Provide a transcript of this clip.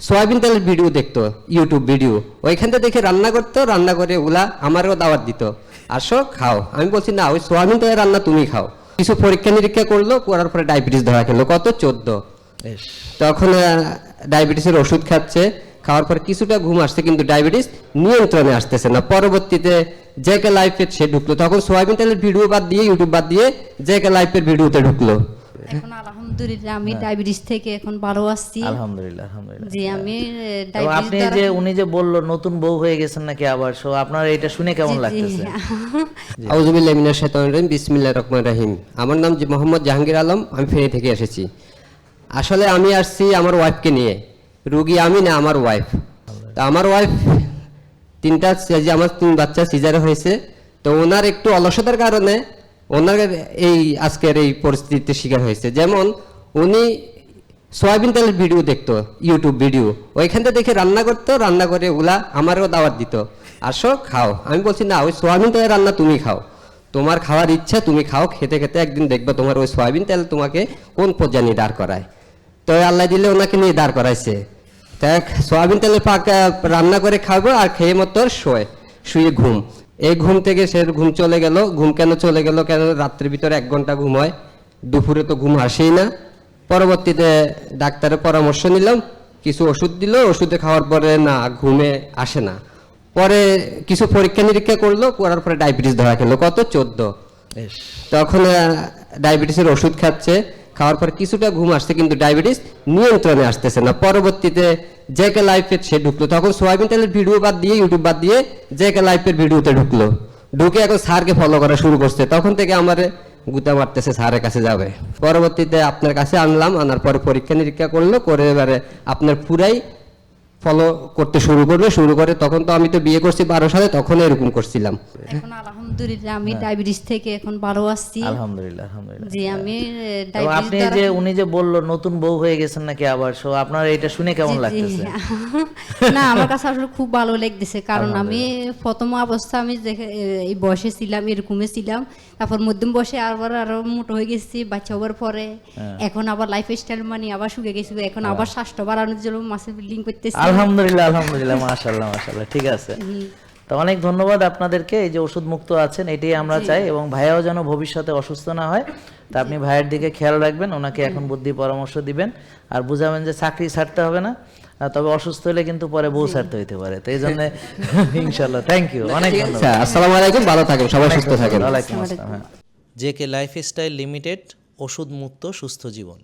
Soybean তেলের video দেখতো, YouTube video, ওইখান থেকে দেখে রান্না করতো, রান্না করে ওগুলা আমারও দাওয়াত দিত, আসো খাও। আমি বলছি না, ওই সয়াবিন তেলের রান্না তুমি খাও। কিছু পরীক্ষা নিরীক্ষা করলো, করার পরে ডায়াবেটিস ধরা খেলো, কত 14। তখন ডায়াবেটিসের ওষুধ খাচ্ছে, খাওয়ার পর কিছুটা ঘুম আসছে, কিন্তু ডায়াবেটিস নিয়ন্ত্রণে আসতেছে না। পরবর্তীতে জেকে লাইফে সে ঢুকলো, তখন সয়াবিন তেলের ভিডিও বাদ দিয়ে, ইউটিউব বাদ দিয়ে জেকে লাইফের ভিডিওতে ঢুকলো। এখন আলহামদুলিল্লাহ আমি ডায়াবেটিস থেকে এখন ভালো আছি। আলহামদুলিল্লাহ, আলহামদুলিল্লাহ। জি, আমি তো আপনি যে উনি যে বললো নতুন বউ হয়ে গেছেন নাকি আবার, সো আপনার এটা শুনে কেমন লাগতেছে? আউযু বিল্লাহি মিনাশ শাইতানির রাজিম, বিসমিল্লাহির রহমানির রহিম। আমার নাম মোহাম্মদ জাহাঙ্গীর আলম, আমি ফেনী থেকে এসেছি। আসলে আমি আসছি আমার ওয়াইফকে নিয়ে, রুগী আমি না, আমার ওয়াইফ। তা আমার ওয়াইফ আমার 3 বাচ্চা সিজারে হয়েছে। তো ওনার একটু অলসতার কারণে ওনার এই আজকের এই পরিস্থিতিতে শিকার হয়েছে। যেমন উনি সয়াবিন তেলের ভিডিও দেখতো, ইউটিউব ভিডিও, ওইখান থেকে দেখে রান্না করতো, রান্না করে ওগুলা আমারও দাওয়াত দিত, আসো খাও। আমি বলছি না, ওই সয়াবিন তেলের রান্না তুমি খাও, তোমার খাওয়ার ইচ্ছা তুমি খাও। খেতে খেতে একদিন দেখবে তোমার ওই সয়াবিন তেল তোমাকে কোন পর্যায়ে নিয়ে দাঁড় করায়। তো আল্লাহ দিলে ওনাকে নিয়ে দাঁড় করাইছে। দেখ, সয়াবিন তেলের রান্না করে খাবো আর খেয়ে মতো শুয়ে ঘুম। এই ঘুম থেকে সে ঘুম চলে গেল। ঘুম কেন চলে গেল, কেন রাত্রের ভিতরে 1 ঘন্টা ঘুম হয়, দুপুরে তো ঘুম আসেই না। পরবর্তীতে ডাক্তারের পরামর্শ নিলাম, কিছু ওষুধ দিল, ওষুধে খাওয়ার পরে না, ঘুমে আসে না। পরে কিছু পরীক্ষা নিরীক্ষা করলো, করার পরে ডায়াবেটিস ধরা খেলো, কত 14। তখন ডায়াবেটিসের ওষুধ খাচ্ছে, খাওয়ার পর কিছুটা ঘুম আসছে, কিন্তু ডায়াবেটিস নিয়ন্ত্রণে আসতেছে না। পরবর্তীতে জেকে লাইফে সে ঢুকলো, তখন সয়াবিন তেলের ভিডিও বাদ দিয়ে, ইউটিউব বাদ দিয়ে জেকে লাইফের ভিডিওতে ঢুকলো। ঢুকে এখন স্যারকে ফলো করা শুরু করছে। তখন থেকে আমার গুতা মারতেছে স্যারের কাছে যাবে। পরবর্তীতে আপনার কাছে আনলাম, আনার পরে পরীক্ষা নিরীক্ষা করলো, করে এবারে আপনার পুরাই ফলো করতে শুরু করে। তখন তো আমি তো বিয়ে করছি 12 সালে, তখন এরকম করছিলাম। এখন আলহামদুলিল্লাহ আমি ডায়াবেটিস থেকে এখন ভালো আছি। আলহামদুলিল্লাহ, আলহামদুলিল্লাহ। জি, আমি তো আপনি যে উনি যে বললো নতুন বউ হয়ে গেছেন নাকি আবার, সো আপনার এটা শুনে কেমন লাগতেছে? না, আমার কাছে আসলে খুব ভালো লাগতেছে, কারণ আমি প্রথম অবস্থা আমি এই বয়সে ছিলাম, এরকমই ছিলাম। তারপর মধ্যম বয়সে আরো মোটো হয়ে গেছি বাচ্চা হওয়ার পরে। এখন আবার লাইফ স্টাইল মানে আবার শুকে গেছি, এখন আবার স্বাস্থ্য বাড়ানোর জন্য মাসেল বিল্ডিং করতেছি। আলহামদুলিল্লাহ, আলহামদুলিল্লাহ, মাশাআল্লাহ, মাশাআল্লাহ, ঠিক আছে। তো অনেক ধন্যবাদ আপনাদেরকে, এই যে ওষুধ মুক্ত আছেন এটাই আমরা চাই, এবং ভাইয়াও যেন ভবিষ্যতে অসুস্থ না হয়। তা আপনি ভাইয়ের দিকে খেয়াল রাখবেন, ওনাকে এখন বুদ্ধি পরামর্শ দিবেন, আর বুঝাবেন যে চাকরি ছাড়তে হবে না, তবে অসুস্থ হলে কিন্তু পরে বউ ছাড়তে হইতে পারে। তো এই জন্য ইনশাআল্লাহ, থ্যাংক ইউ, অনেক ধন্যবাদ। আসসালামু আলাইকুম, ভালো থাকেন, সবাই সুস্থ থাকেন। ওয়ালাইকুম আসসালাম। জেকে লাইফস্টাইল লিমিটেড, ওষুধ মুক্ত সুস্থ জীবন।